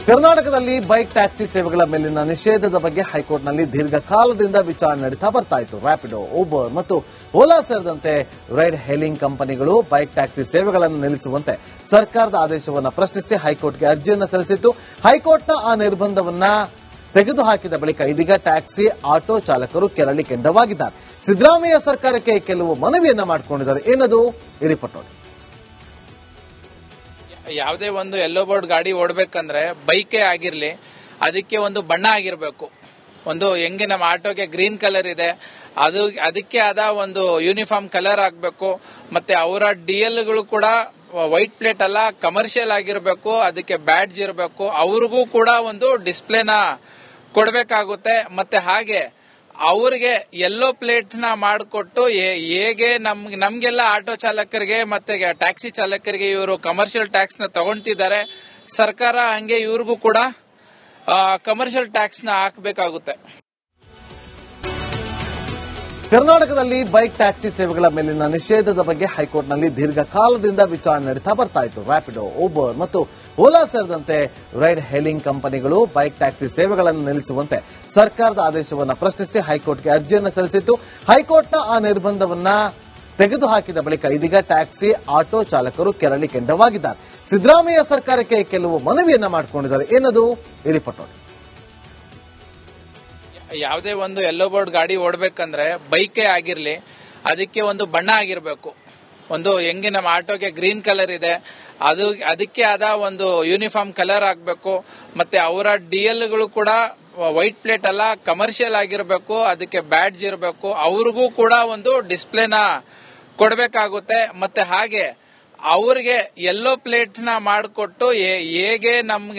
ಕರ್ನಾಟಕದಲ್ಲಿ bike taxi ಸೇವೆಗಳ ಮೇಲಿನ ನಿಷೇಧದ ಬಗ್ಗೆ ಹೈಕೋರ್ಟ್ನಲ್ಲಿ ದೀರ್ಘಕಾಲದಿಂದ ವಿಚಾರಣೆ ನಡೀತಾ ಬರ್ತಾ ಇತ್ತು. ರ್ಯಾಪಿಡೋ, ಊಬರ್ ಮತ್ತು ಓಲಾ ಸೇರಿದಂತೆ ರೈಡ್ ಹೇಲಿಂಗ್ ಕಂಪನಿಗಳು ಬೈಕ್ ಟ್ಯಾಕ್ಸಿ ಸೇವೆಗಳನ್ನು ನಿಲ್ಲಿಸುವಂತೆ ಸರ್ಕಾರದ ಆದೇಶವನ್ನು ಪ್ರಶ್ನಿಸಿ ಹೈಕೋರ್ಟ್ಗೆ ಅರ್ಜಿಯನ್ನು ಸಲ್ಲಿಸಿತ್ತು. ಹೈಕೋರ್ಟ್ನ ಆ ನಿರ್ಬಂಧವನ್ನ ತೆಗೆದುಹಾಕಿದ ಬಳಿಕ ಇದೀಗ ಟ್ಯಾಕ್ಸಿ ಆಟೋ ಚಾಲಕರು ಕೆರಳಿ ಕೆಂಡವಾಗಿದ್ದಾರೆ. ಸಿದ್ದರಾಮಯ್ಯ ಸರ್ಕಾರಕ್ಕೆ ಕೆಲವು ಮನವಿಯನ್ನ ಮಾಡಿಕೊಂಡಿದ್ದಾರೆ. ಏನದು ಈ ರಿಪೋರ್ಟ್ ನೋಡಿ. ಯಾವುದೇ ಒಂದು ಯೆಲ್ಲೋ ಬೋರ್ಡ್ ಗಾಡಿ ಓಡಬೇಕಂದ್ರೆ ಬೈಕೇ ಆಗಿರ್ಲಿ, ಅದಕ್ಕೆ ಒಂದು ಬಣ್ಣ ಆಗಿರಬೇಕು. ಒಂದು ಹೆಂಗೆ ನಮ್ಮ ಆಟೋಗೆ ಗ್ರೀನ್ ಕಲರ್ ಇದೆ, ಅದಕ್ಕೆ ಆದ ಒಂದು ಯೂನಿಫಾರ್ಮ್ ಕಲರ್ ಆಗಬೇಕು. ಮತ್ತೆ ಅವರ ಡಿಎಲ್ಗಳು ಕೂಡ ವೈಟ್ ಪ್ಲೇಟ್ ಅಲ್ಲ, ಕಮರ್ಷಿಯಲ್ ಆಗಿರಬೇಕು. ಅದಕ್ಕೆ ಬ್ಯಾಡ್ಜ್ ಇರಬೇಕು. ಅವ್ರಿಗೂ ಕೂಡ ಒಂದು ಡಿಸ್ಪ್ಲೇನ ಕೊಡಬೇಕಾಗುತ್ತೆ. ಮತ್ತೆ ಹಾಗೆ ಅವ್ರಿಗೆ ಯೆಲ್ಲೋ ಪ್ಲೇಟ್ ನ ಮಾಡಿಕೊಟ್ಟು ಹೇಗೆ ನಮ್ಗೆಲ್ಲ ಆಟೋ ಚಾಲಕರಿಗೆ ಮತ್ತೆ ಟ್ಯಾಕ್ಸಿ ಚಾಲಕರಿಗೆ ಇವರು ಕಮರ್ಷಿಯಲ್ ಟ್ಯಾಕ್ಸ್ ನ ತಗೊಂತಿದ್ದಾರೆ, ಸರ್ಕಾರ ಹಂಗೆ ಇವ್ರಿಗೂ ಕೂಡ ಕಮರ್ಷಿಯಲ್ ಟ್ಯಾಕ್ಸ್ ನ ಹಾಕಬೇಕಾಗುತ್ತೆ. ಕರ್ನಾಟಕದಲ್ಲಿ ಬೈಕ್ ಟ್ಯಾಕ್ಸಿ ಸೇವೆಗಳ ಮೇಲಿನ ನಿಷೇಧದ ಬಗ್ಗೆ ಹೈಕೋರ್ಟ್ನಲ್ಲಿ ದೀರ್ಘಕಾಲದಿಂದ ವಿಚಾರಣೆ ನಡೀತಾ ಬರ್ತಾ ಇತ್ತು. ರ್ಯಾಪಿಡೋ, ಊಬರ್ ಮತ್ತು ಓಲಾ ಸೇರಿದಂತೆ ರೈಡ್ ಹೇಲಿಂಗ್ ಕಂಪನಿಗಳು ಬೈಕ್ ಟ್ಯಾಕ್ಸಿ ಸೇವೆಗಳನ್ನು ನಿಲ್ಲಿಸುವಂತೆ ಸರ್ಕಾರದ ಆದೇಶವನ್ನು ಪ್ರಶ್ನಿಸಿ ಹೈಕೋರ್ಟ್ಗೆ ಅರ್ಜಿಯನ್ನು ಸಲ್ಲಿಸಿತ್ತು. ಹೈಕೋರ್ಟ್ನ ಆ ನಿರ್ಬಂಧವನ್ನ ತೆಗೆದುಹಾಕಿದ ಬಳಿಕ ಇದೀಗ ಟ್ಯಾಕ್ಸಿ ಆಟೋ ಚಾಲಕರು ಕೆರಳಿ ಕೆಂಡವಾಗಿದ್ದಾರೆ. ಸಿದ್ದರಾಮಯ್ಯ ಸರ್ಕಾರಕ್ಕೆ ಕೆಲವು ಮನವಿಯನ್ನ ಮಾಡಿಕೊಂಡಿದ್ದಾರೆ. ಏನದು ಈ ರಿಪೋರ್ಟ್ ನೋಡಿ. ಯಾವುದೇ ಒಂದು ಯೆಲ್ಲೋ ಬೋರ್ಡ್ ಗಾಡಿ ಓಡಬೇಕಂದ್ರೆ ಬೈಕೇ ಆಗಿರ್ಲಿ, ಅದಕ್ಕೆ ಒಂದು ಬಣ್ಣ ಆಗಿರಬೇಕು. ಒಂದು ಹೆಂಗೆ ನಮ್ಮ ಆಟೋಗೆ ಗ್ರೀನ್ ಕಲರ್ ಇದೆ, ಅದಕ್ಕೆ ಆದ ಒಂದು ಯೂನಿಫಾರ್ಮ್ ಕಲರ್ ಆಗಬೇಕು. ಮತ್ತೆ ಅವರ ಡಿಎಲ್ಗಳು ಕೂಡ ವೈಟ್ ಪ್ಲೇಟ್ ಅಲ್ಲ, ಕಮರ್ಷಿಯಲ್ ಆಗಿರಬೇಕು. ಅದಕ್ಕೆ ಬ್ಯಾಡ್ಜ್ ಇರಬೇಕು. ಅವ್ರಿಗೂ ಕೂಡ ಒಂದು ಡಿಸ್ಪ್ಲೇನ ಕೊಡಬೇಕಾಗುತ್ತೆ. ಮತ್ತೆ ಹಾಗೆ ಅವ್ರಿಗೆ ಯೆಲ್ಲೋ ಪ್ಲೇಟ್ ನ ಮಾಡಿಕೊಟ್ಟು ಹೇಗೆ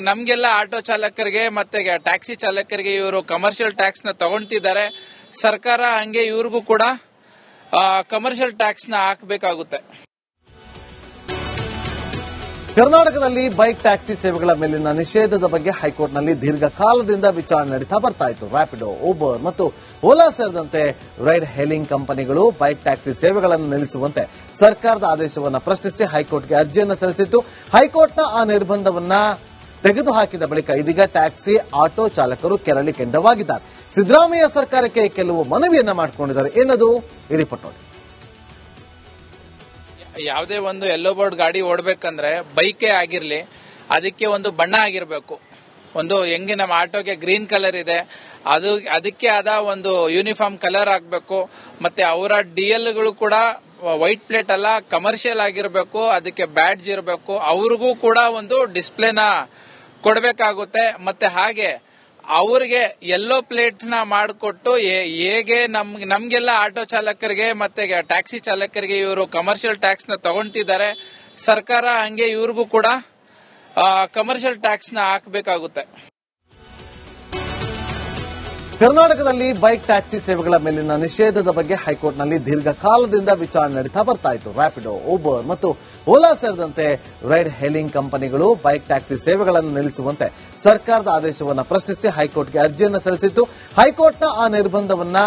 ನಮ್ಗೆಲ್ಲ ಆಟೋ ಚಾಲಕರಿಗೆ ಮತ್ತೆ ಟ್ಯಾಕ್ಸಿ ಚಾಲಕರಿಗೆ ಇವರು ಕಮರ್ಷಿಯಲ್ ಟ್ಯಾಕ್ಸ್ ನ ತಗೊಂತಿದ್ದಾರೆ, ಸರ್ಕಾರ ಹಂಗೆ ಇವ್ರಿಗೂ ಕೂಡ ಕಮರ್ಷಿಯಲ್ ಟ್ಯಾಕ್ಸ್ ನ ಹಾಕಬೇಕಾಗುತ್ತೆ. ಕರ್ನಾಟಕದಲ್ಲಿ ಬೈಕ್ ಟ್ಯಾಕ್ಸಿ ಸೇವೆಗಳ ಮೇಲಿನ ನಿಷೇಧದ ಬಗ್ಗೆ ಹೈಕೋರ್ಟ್ನಲ್ಲಿ ದೀರ್ಘಕಾಲದಿಂದ ವಿಚಾರಣೆ ನಡೀತಾ ಬರ್ತಾ ಇತ್ತು. ರ್ಯಾಪಿಡೋ, ಊಬರ್ ಮತ್ತು ಓಲಾ ಸೇರಿದಂತೆ ರೈಡ್ ಹೇಲಿಂಗ್ ಕಂಪನಿಗಳು ಬೈಕ್ ಟ್ಯಾಕ್ಸಿ ಸೇವೆಗಳನ್ನು ನಿಲ್ಲಿಸುವಂತೆ ಸರ್ಕಾರದ ಆದೇಶವನ್ನು ಪ್ರಶ್ನಿಸಿ ಹೈಕೋರ್ಟ್ಗೆ ಅರ್ಜಿಯನ್ನು ಸಲ್ಲಿಸಿತ್ತು. ಹೈಕೋರ್ಟ್ನ ಆ ನಿರ್ಬಂಧವನ್ನ ತೆಗೆದುಹಾಕಿದ ಬಳಿಕ ಇದೀಗ ಟ್ಯಾಕ್ಸಿ ಆಟೋ ಚಾಲಕರು ಕೆರಳಿ ಕೆಂಡವಾಗಿದ್ದಾರೆ. ಸಿದ್ದರಾಮಯ್ಯ ಸರ್ಕಾರಕ್ಕೆ ಕೆಲವು ಮನವಿಯನ್ನ ಮಾಡಿಕೊಂಡಿದ್ದಾರೆ. ಏನದು ಈ ರಿಪೋರ್ಟ್ ನೋಡಿ. ಯಾವುದೇ ಒಂದು ಯೆಲ್ಲೋ ಬೋರ್ಡ್ ಗಾಡಿ ಓಡಬೇಕಂದ್ರೆ ಬೈಕೇ ಆಗಿರ್ಲಿ, ಅದಕ್ಕೆ ಒಂದು ಬಣ್ಣ ಆಗಿರಬೇಕು. ಒಂದು ಹೆಂಗೆ ನಮ್ಮ ಆಟೋಗೆ ಗ್ರೀನ್ ಕಲರ್ ಇದೆ, ಅದಕ್ಕೆ ಆದ ಒಂದು ಯೂನಿಫಾರ್ಮ್ ಕಲರ್ ಆಗಬೇಕು. ಮತ್ತೆ ಅವರ ಡಿಎಲ್ಗಳು ಕೂಡ ವೈಟ್ ಪ್ಲೇಟ್ ಅಲ್ಲ, ಕಮರ್ಷಿಯಲ್ ಆಗಿರಬೇಕು. ಅದಕ್ಕೆ ಬ್ಯಾಡ್ಜ್ ಇರಬೇಕು. ಅವ್ರಿಗೂ ಕೂಡ ಒಂದು ಡಿಸ್ಪ್ಲೇನ ಕೊಡಬೇಕಾಗುತ್ತೆ. ಮತ್ತೆ ಹಾಗೆ ಅವ್ರಿಗೆ ಯೆಲ್ಲೋ ಪ್ಲೇಟ್ ನ ಮಾಡಿಕೊಟ್ಟು ಹೇಗೆ ನಮ್ಗೆಲ್ಲ ಆಟೋ ಚಾಲಕರಿಗೆ ಮತ್ತೆ ಟ್ಯಾಕ್ಸಿ ಚಾಲಕರಿಗೆ ಇವರು ಕಮರ್ಷಿಯಲ್ ಟ್ಯಾಕ್ಸ್ ನ ತಗೊಂತಿದ್ದಾರೆ, ಸರ್ಕಾರ ಹಂಗೆ ಇವ್ರಿಗೂ ಕೂಡ ಕಮರ್ಷಿಯಲ್ ಟ್ಯಾಕ್ಸ್ ನ ಹಾಕಬೇಕಾಗುತ್ತೆ. ಕರ್ನಾಟಕದಲ್ಲಿ ಬೈಕ್ ಟ್ಯಾಕ್ಸಿ ಸೇವೆಗಳ ಮೇಲಿನ ನಿಷೇಧದ ಬಗ್ಗೆ ಹೈಕೋರ್ಟ್ನಲ್ಲಿ ದೀರ್ಘಕಾಲದಿಂದ ವಿಚಾರಣೆ ನಡೀತಾ ಬರ್ತಾ ಇತ್ತು. ರ್ಯಾಪಿಡೋ, ಊಬರ್ ಮತ್ತು ಓಲಾ ಸೇರಿದಂತೆ ರೈಡ್ ಹೇಲಿಂಗ್ ಕಂಪನಿಗಳು ಬೈಕ್ ಟ್ಯಾಕ್ಸಿ ಸೇವೆಗಳನ್ನು ನಿಲ್ಲಿಸುವಂತೆ ಸರ್ಕಾರದ ಆದೇಶವನ್ನು ಪ್ರಶ್ನಿಸಿ ಹೈಕೋರ್ಟ್ಗೆ ಅರ್ಜಿಯನ್ನು ಸಲ್ಲಿಸಿತ್ತು. ಹೈಕೋರ್ಟ್ನ ಆ ನಿರ್ಬಂಧವನ್ನ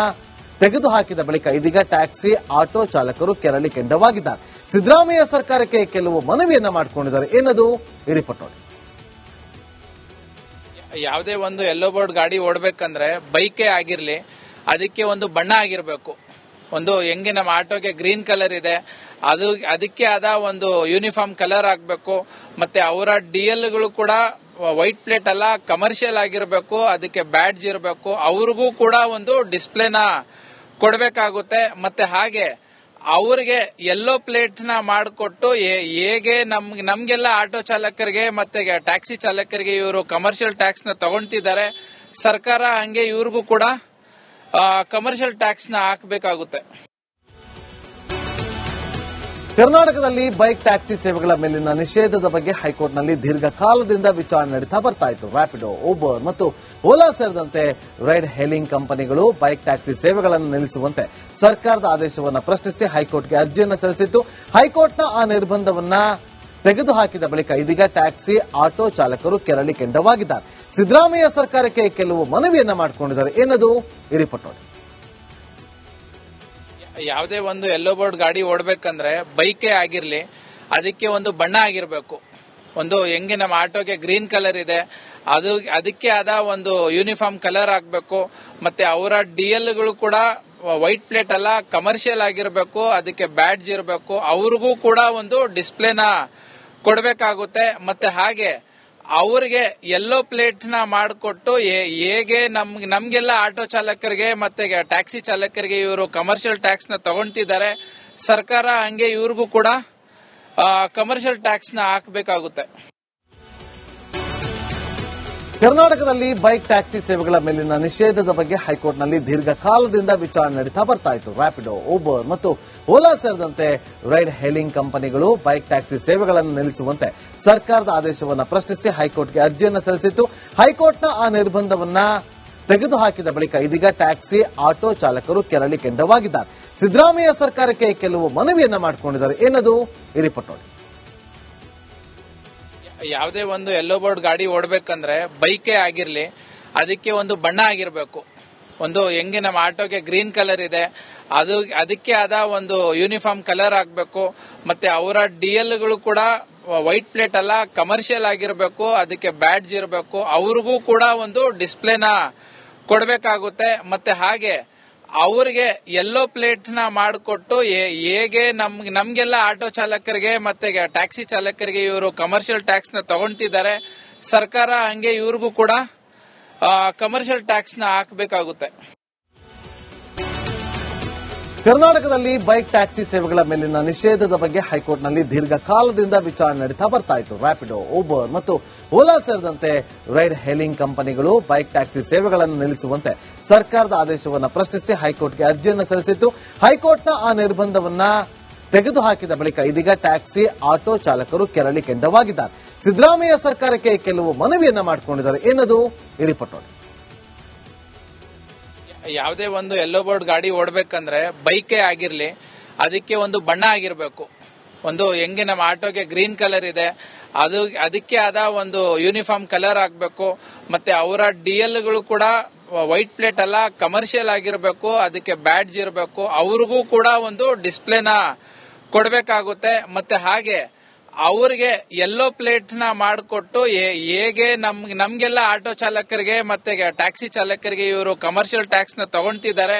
ತೆಗೆದುಹಾಕಿದ ಬಳಿಕ ಇದೀಗ ಟ್ಯಾಕ್ಸಿ ಆಟೋ ಚಾಲಕರು ಕೆರಳಿ ಕೆಂಡವಾಗಿದ್ದಾರೆ. ಸಿದ್ದರಾಮಯ್ಯ ಸರ್ಕಾರಕ್ಕೆ ಕೆಲವು ಮನವಿಯನ್ನ ಮಾಡಿಕೊಂಡಿದ್ದಾರೆ. ಏನದು ಈ ರಿಪೋರ್ಟ್ ನೋಡಿ. ಯಾವುದೇ ಒಂದು ಯೆಲ್ಲೋ ಬೋರ್ಡ್ ಗಾಡಿ ಓಡಬೇಕಂದ್ರೆ ಬೈಕೇ ಆಗಿರ್ಲಿ, ಅದಕ್ಕೆ ಒಂದು ಬಣ್ಣ ಆಗಿರಬೇಕು. ಒಂದು ಹೆಂಗೆ ನಮ್ಮ ಆಟೋಗೆ ಗ್ರೀನ್ ಕಲರ್ ಇದೆ, ಅದಕ್ಕೆ ಆದ ಒಂದು ಯೂನಿಫಾರ್ಮ್ ಕಲರ್ ಆಗಬೇಕು. ಮತ್ತೆ ಅವರ ಡಿಎಲ್ಗಳು ಕೂಡ ವೈಟ್ ಪ್ಲೇಟ್ ಅಲ್ಲ, ಕಮರ್ಷಿಯಲ್ ಆಗಿರಬೇಕು. ಅದಕ್ಕೆ ಬ್ಯಾಡ್ಜ್ ಇರಬೇಕು. ಅವ್ರಿಗೂ ಕೂಡ ಒಂದು ಡಿಸ್ಪ್ಲೇನ ಕೊಡಬೇಕಾಗುತ್ತೆ. ಮತ್ತೆ ಹಾಗೆ ಅವ್ರಿಗೆ ಯೆಲ್ಲೋ ಪ್ಲೇಟ್ ನ ಮಾಡಿಕೊಟ್ಟು ಹೇಗೆ ನಮ್ಗೆಲ್ಲ ಆಟೋ ಚಾಲಕರಿಗೆ ಮತ್ತೆ ಟ್ಯಾಕ್ಸಿ ಚಾಲಕರಿಗೆ ಇವರು ಕಮರ್ಷಿಯಲ್ ಟ್ಯಾಕ್ಸ್ ನ ತಗೊಂತಿದ್ದಾರೆ, ಸರ್ಕಾರ ಹಂಗೆ ಇವ್ರಿಗೂ ಕೂಡ ಕಮರ್ಷಿಯಲ್ ಟ್ಯಾಕ್ಸ್ ನ ಹಾಕಬೇಕಾಗುತ್ತೆ. ಕರ್ನಾಟಕದಲ್ಲಿ ಬೈಕ್ ಟ್ಯಾಕ್ಸಿ ಸೇವೆಗಳ ಮೇಲಿನ ನಿಷೇಧದ ಬಗ್ಗೆ ಹೈಕೋರ್ಟ್ನಲ್ಲಿ ದೀರ್ಘಕಾಲದಿಂದ ವಿಚಾರಣೆ ನಡೀತಾ ಬರ್ತಾ ಇತ್ತು. ರ್ಯಾಪಿಡೋ, ಊಬರ್ ಮತ್ತು ಓಲಾ ಸೇರಿದಂತೆ ರೈಡ್ ಹೇಲಿಂಗ್ ಕಂಪನಿಗಳು ಬೈಕ್ ಟ್ಯಾಕ್ಸಿ ಸೇವೆಗಳನ್ನು ನಿಲ್ಲಿಸುವಂತೆ ಸರ್ಕಾರದ ಆದೇಶವನ್ನು ಪ್ರಶ್ನಿಸಿ ಹೈಕೋರ್ಟ್ಗೆ ಅರ್ಜಿಯನ್ನು ಸಲ್ಲಿಸಿತ್ತು. ಹೈಕೋರ್ಟ್ನ ಆ ನಿರ್ಬಂಧವನ್ನ ತೆಗೆದುಹಾಕಿದ ಬಳಿಕ ಇದೀಗ ಟ್ಯಾಕ್ಸಿ ಆಟೋ ಚಾಲಕರು ಕೆರಳಿ ಕೆಂಡವಾಗಿದ್ದಾರೆ. ಸಿದ್ದರಾಮಯ್ಯ ಸರ್ಕಾರಕ್ಕೆ ಕೆಲವು ಮನವಿಯನ್ನ ಮಾಡಿಕೊಂಡಿದ್ದಾರೆ. ಏನದು ಈ ರಿಪೋರ್ಟ್ ನೋಡಿ. ಯಾವುದೇ ಒಂದು ಯೆಲ್ಲೋ ಬೋರ್ಡ್ ಗಾಡಿ ಓಡಬೇಕಂದ್ರೆ ಬೈಕೇ ಆಗಿರ್ಲಿ, ಅದಕ್ಕೆ ಒಂದು ಬಣ್ಣ ಆಗಿರಬೇಕು. ಒಂದು ಹೆಂಗೆ ನಮ್ಮ ಆಟೋಗೆ ಗ್ರೀನ್ ಕಲರ್ ಇದೆ ಅದಕ್ಕೆ ಆದ ಒಂದು ಯೂನಿಫಾರ್ಮ್ ಕಲರ್ ಆಗಬೇಕು. ಮತ್ತೆ ಅವರ ಡಿಎಲ್ಗಳು ಕೂಡ ವೈಟ್ ಪ್ಲೇಟ್ ಅಲ್ಲ, ಕಮರ್ಷಿಯಲ್ ಆಗಿರಬೇಕು. ಅದಕ್ಕೆ ಬ್ಯಾಡ್ಜ್ ಇರಬೇಕು. ಅವ್ರಿಗೂ ಕೂಡ ಒಂದು ಡಿಸ್ಪ್ಲೇನ ಕೊಡಬೇಕಾಗುತ್ತೆ. ಮತ್ತೆ ಹಾಗೆ ಅವ್ರಿಗೆ ಯೆಲ್ಲೋ ಪ್ಲೇಟ್ ನ ಮಾಡಿಕೊಟ್ಟು ಹೇಗೆ ನಮ್ಗೆಲ್ಲ ಆಟೋ ಚಾಲಕರಿಗೆ ಮತ್ತೆ ಟ್ಯಾಕ್ಸಿ ಚಾಲಕರಿಗೆ ಇವರು ಕಮರ್ಷಿಯಲ್ ಟ್ಯಾಕ್ಸ್ ನ ತಗೊಂತಿದ್ದಾರೆ, ಸರ್ಕಾರ ಹಂಗೆ ಇವ್ರಿಗೂ ಕೂಡ ಕಮರ್ಷಿಯಲ್ ಟ್ಯಾಕ್ಸ್ ನ ಹಾಕಬೇಕಾಗುತ್ತೆ. ಕರ್ನಾಟಕದಲ್ಲಿ ಬೈಕ್ ಟ್ಯಾಕ್ಸಿ ಸೇವೆಗಳ ಮೇಲಿನ ನಿಷೇಧದ ಬಗ್ಗೆ ಹೈಕೋರ್ಟ್ನಲ್ಲಿ ದೀರ್ಘಕಾಲದಿಂದ ವಿಚಾರಣೆ ನಡೀತಾ ಬರ್ತಾ ಇತ್ತು. ರ್ಯಾಪಿಡೋ, ಊಬರ್ ಮತ್ತು ಓಲಾ ಸೇರಿದಂತೆ ರೈಡ್ ಹೇಲಿಂಗ್ ಕಂಪನಿಗಳು ಬೈಕ್ ಟ್ಯಾಕ್ಸಿ ಸೇವೆಗಳನ್ನು ನಿಲ್ಲಿಸುವಂತೆ ಸರ್ಕಾರದ ಆದೇಶವನ್ನು ಪ್ರಶ್ನಿಸಿ ಹೈಕೋರ್ಟ್ಗೆ ಅರ್ಜಿಯನ್ನು ಸಲ್ಲಿಸಿತ್ತು. ಹೈಕೋರ್ಟ್ನ ಆ ನಿರ್ಬಂಧವನ್ನ ತೆಗೆದುಹಾಕಿದ ಬಳಿಕ ಇದೀಗ ಟ್ಯಾಕ್ಸಿ ಆಟೋ ಚಾಲಕರು ಕೆರಳಿ ಕೆಂಡವಾಗಿದ್ದಾರೆ. ಸಿದ್ದರಾಮಯ್ಯ ಸರ್ಕಾರಕ್ಕೆ ಕೆಲವು ಮನವಿಯನ್ನ ಮಾಡಿಕೊಂಡಿದ್ದಾರೆ. ಏನದು ಈ ರಿಪೋರ್ಟ್ ನೋಡಿ. ಯಾವುದೇ ಒಂದು ಯೆಲ್ಲೋ ಬೋರ್ಡ್ ಗಾಡಿ ಓಡಬೇಕಂದ್ರೆ ಬೈಕೇ ಆಗಿರ್ಲಿ, ಅದಕ್ಕೆ ಒಂದು ಬಣ್ಣ ಆಗಿರಬೇಕು. ಒಂದು ಹೆಂಗೆ ನಮ್ಮ ಆಟೋಗೆ ಗ್ರೀನ್ ಕಲರ್ ಇದೆ ಅದಕ್ಕೆ ಆದ ಒಂದು ಯೂನಿಫಾರ್ಮ್ ಕಲರ್ ಆಗಬೇಕು. ಮತ್ತೆ ಅವರ ಡಿಎಲ್ಗಳು ಕೂಡ ವೈಟ್ ಪ್ಲೇಟ್ ಅಲ್ಲ, ಕಮರ್ಷಿಯಲ್ ಆಗಿರಬೇಕು. ಅದಕ್ಕೆ ಬ್ಯಾಡ್ಜ್ ಇರಬೇಕು. ಅವ್ರಿಗೂ ಕೂಡ ಒಂದು ಡಿಸ್ಪ್ಲೇನ ಕೊಡಬೇಕಾಗುತ್ತೆ. ಮತ್ತೆ ಹಾಗೆ ಅವ್ರಿಗೆ ಯೆಲ್ಲೋ ಪ್ಲೇಟ್ ನ ಮಾಡಿಕೊಟ್ಟು ಹೇಗೆ ನಮ್ಗೆಲ್ಲ ಆಟೋ ಚಾಲಕರಿಗೆ ಮತ್ತೆ ಟ್ಯಾಕ್ಸಿ ಚಾಲಕರಿಗೆ ಇವರು ಕಮರ್ಷಿಯಲ್ ಟ್ಯಾಕ್ಸ್ ನ ತಗೊಂತಿದ್ದಾರೆ, ಸರ್ಕಾರ ಹಂಗೆ ಇವ್ರಿಗೂ ಕೂಡ ಕಮರ್ಷಿಯಲ್ ಟ್ಯಾಕ್ಸ್ ನ ಹಾಕಬೇಕಾಗುತ್ತೆ. ಕರ್ನಾಟಕದಲ್ಲಿ ಬೈಕ್ ಟ್ಯಾಕ್ಸಿ ಸೇವೆಗಳ ಮೇಲಿನ ನಿಷೇಧದ ಬಗ್ಗೆ ಹೈಕೋರ್ಟ್ನಲ್ಲಿ ದೀರ್ಘಕಾಲದಿಂದ ವಿಚಾರಣೆ ನಡೀತಾ ಬರ್ತಾ ಇತ್ತು. ರ್ಯಾಪಿಡೋ, ಊಬರ್ ಮತ್ತು ಓಲಾ ಸೇರಿದಂತೆ ರೈಡ್ ಹೇಲಿಂಗ್ ಕಂಪನಿಗಳು ಬೈಕ್ ಟ್ಯಾಕ್ಸಿ ಸೇವೆಗಳನ್ನು ನಿಲ್ಲಿಸುವಂತೆ ಸರ್ಕಾರದ ಆದೇಶವನ್ನು ಪ್ರಶ್ನಿಸಿ ಹೈಕೋರ್ಟ್ಗೆ ಅರ್ಜಿಯನ್ನು ಸಲ್ಲಿಸಿತ್ತು. ಹೈಕೋರ್ಟ್ನ ಆ ನಿರ್ಬಂಧವನ್ನ ತೆಗೆದುಹಾಕಿದ ಬಳಿಕ ಇದೀಗ ಟ್ಯಾಕ್ಸಿ ಆಟೋ ಚಾಲಕರು ಕೆರಳಿ ಕೆಂಡವಾಗಿದ್ದಾರೆ. ಸಿದ್ದರಾಮಯ್ಯ ಸರ್ಕಾರಕ್ಕೆ ಕೆಲವು ಮನವಿಯನ್ನ ಮಾಡಿಕೊಂಡಿದ್ದಾರೆ. ಏನದು ಈ ರಿಪೋರ್ಟ್ ನೋಡಿ. ಯಾವುದೇ ಒಂದು ಯೆಲ್ಲೋ ಬೋರ್ಡ್ ಗಾಡಿ ಓಡಬೇಕಂದ್ರೆ ಬೈಕೇ ಆಗಿರ್ಲಿ, ಅದಕ್ಕೆ ಒಂದು ಬಣ್ಣ ಆಗಿರಬೇಕು. ಒಂದು ಹೆಂಗೆ ನಮ್ಮ ಆಟೋಗೆ ಗ್ರೀನ್ ಕಲರ್ ಇದೆ ಅದಕ್ಕೆ ಆದ ಒಂದು ಯೂನಿಫಾರ್ಮ್ ಕಲರ್ ಆಗಬೇಕು. ಮತ್ತೆ ಅವರ ಡಿಎಲ್ಗಳು ಕೂಡ ವೈಟ್ ಪ್ಲೇಟ್ ಅಲ್ಲ, ಕಮರ್ಷಿಯಲ್ ಆಗಿರಬೇಕು. ಅದಕ್ಕೆ ಬ್ಯಾಡ್ಜ್ ಇರಬೇಕು. ಅವ್ರಿಗೂ ಕೂಡ ಒಂದು ಡಿಸ್ಪ್ಲೇನ ಕೊಡಬೇಕಾಗುತ್ತೆ. ಮತ್ತೆ ಹಾಗೆ ಅವ್ರಿಗೆ ಯೆಲ್ಲೋ ಪ್ಲೇಟ್ ನ ಮಾಡಿಕೊಟ್ಟು ಹೇಗೆ ನಮ್ಗೆಲ್ಲ ಆಟೋ ಚಾಲಕರಿಗೆ ಮತ್ತೆ ಟ್ಯಾಕ್ಸಿ ಚಾಲಕರಿಗೆ ಇವರು ಕಮರ್ಷಿಯಲ್ ಟ್ಯಾಕ್ಸ್ ನ ತಗೊಂತಿದ್ದಾರೆ,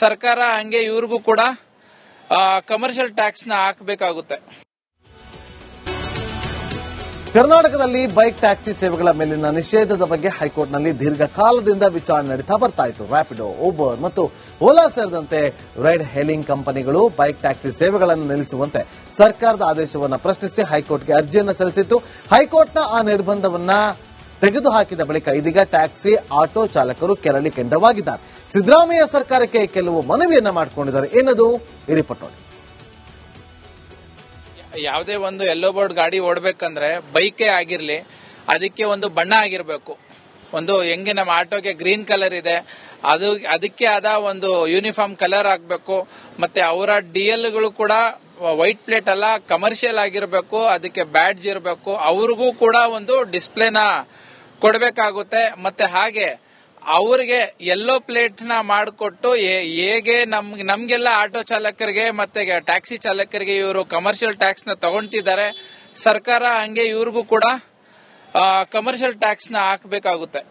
ಸರ್ಕಾರ ಹಂಗೆ ಇವ್ರಿಗೂ ಕೂಡ ಕಮರ್ಷಿಯಲ್ ಟ್ಯಾಕ್ಸ್ ನ ಹಾಕಬೇಕಾಗುತ್ತೆ. ಕರ್ನಾಟಕದಲ್ಲಿ ಬೈಕ್ ಟ್ಯಾಕ್ಸಿ ಸೇವೆಗಳ ಮೇಲಿನ ನಿಷೇಧದ ಬಗ್ಗೆ ಹೈಕೋರ್ಟ್ನಲ್ಲಿ ದೀರ್ಘಕಾಲದಿಂದ ವಿಚಾರಣೆ ನಡೀತಾ ಬರ್ತಾ ಇತ್ತು. ರ್ಯಾಪಿಡೋ, ಊಬರ್ ಮತ್ತು ಓಲಾ ಸೇರಿದಂತೆ ರೈಡ್ ಹೇಲಿಂಗ್ ಕಂಪನಿಗಳು ಬೈಕ್ ಟ್ಯಾಕ್ಸಿ ಸೇವೆಗಳನ್ನು ನಿಲ್ಲಿಸುವಂತೆ ಸರ್ಕಾರದ ಆದೇಶವನ್ನು ಪ್ರಶ್ನಿಸಿ ಹೈಕೋರ್ಟ್ಗೆ ಅರ್ಜಿಯನ್ನು ಸಲ್ಲಿಸಿತ್ತು. ಹೈಕೋರ್ಟ್ನ ಆ ನಿರ್ಬಂಧವನ್ನ ತೆಗೆದುಹಾಕಿದ ಬಳಿಕ ಇದೀಗ ಟ್ಯಾಕ್ಸಿ ಆಟೋ ಚಾಲಕರು ಕೆರಳಿ ಕೆಂಡವಾಗಿದ್ದಾರೆ. ಸಿದ್ದರಾಮಯ್ಯ ಸರ್ಕಾರಕ್ಕೆ ಕೆಲವು ಮನವಿಯನ್ನ ಮಾಡಿಕೊಂಡಿದ್ದಾರೆ. ಏನದು ಈ ರಿಪೋರ್ಟ್ ನೋಡಿ. ಯಾವುದೇ ಒಂದು ಯೆಲ್ಲೋ ಬೋರ್ಡ್ ಗಾಡಿ ಓಡಬೇಕಂದ್ರೆ ಬೈಕೇ ಆಗಿರ್ಲಿ, ಅದಕ್ಕೆ ಒಂದು ಬಣ್ಣ ಆಗಿರಬೇಕು. ಒಂದು ಹೆಂಗೆ ನಮ್ಮ ಆಟೋಗೆ ಗ್ರೀನ್ ಕಲರ್ ಇದೆ ಅದಕ್ಕೆ ಆದ ಒಂದು ಯೂನಿಫಾರ್ಮ್ ಕಲರ್ ಆಗಬೇಕು. ಮತ್ತೆ ಅವರ ಡಿಎಲ್ಗಳು ಕೂಡ ವೈಟ್ ಪ್ಲೇಟ್ ಅಲ್ಲ, ಕಮರ್ಷಿಯಲ್ ಆಗಿರಬೇಕು. ಅದಕ್ಕೆ ಬ್ಯಾಡ್ಜ್ ಇರಬೇಕು. ಅವ್ರಿಗೂ ಕೂಡ ಒಂದು ಡಿಸ್ಪ್ಲೇನ ಕೊಡಬೇಕಾಗುತ್ತೆ. ಮತ್ತೆ ಹಾಗೆ ಅವ್ರಿಗೆ ಯೆಲ್ಲೋ ಪ್ಲೇಟ್ ನ ಮಾಡಿಕೊಟ್ಟು ಹೇಗೆ ನಮ್ಗೆಲ್ಲ ಆಟೋ ಚಾಲಕರಿಗೆ ಮತ್ತೆ ಟ್ಯಾಕ್ಸಿ ಚಾಲಕರಿಗೆ ಇವರು ಕಮರ್ಷಿಯಲ್ ಟ್ಯಾಕ್ಸ್ ನ ತಗೊಂತಿದ್ದಾರೆ, ಸರ್ಕಾರ ಹಂಗೆ ಇವ್ರಿಗೂ ಕೂಡ ಕಮರ್ಷಿಯಲ್ ಟ್ಯಾಕ್ಸ್ ನ ಹಾಕಬೇಕಾಗುತ್ತೆ.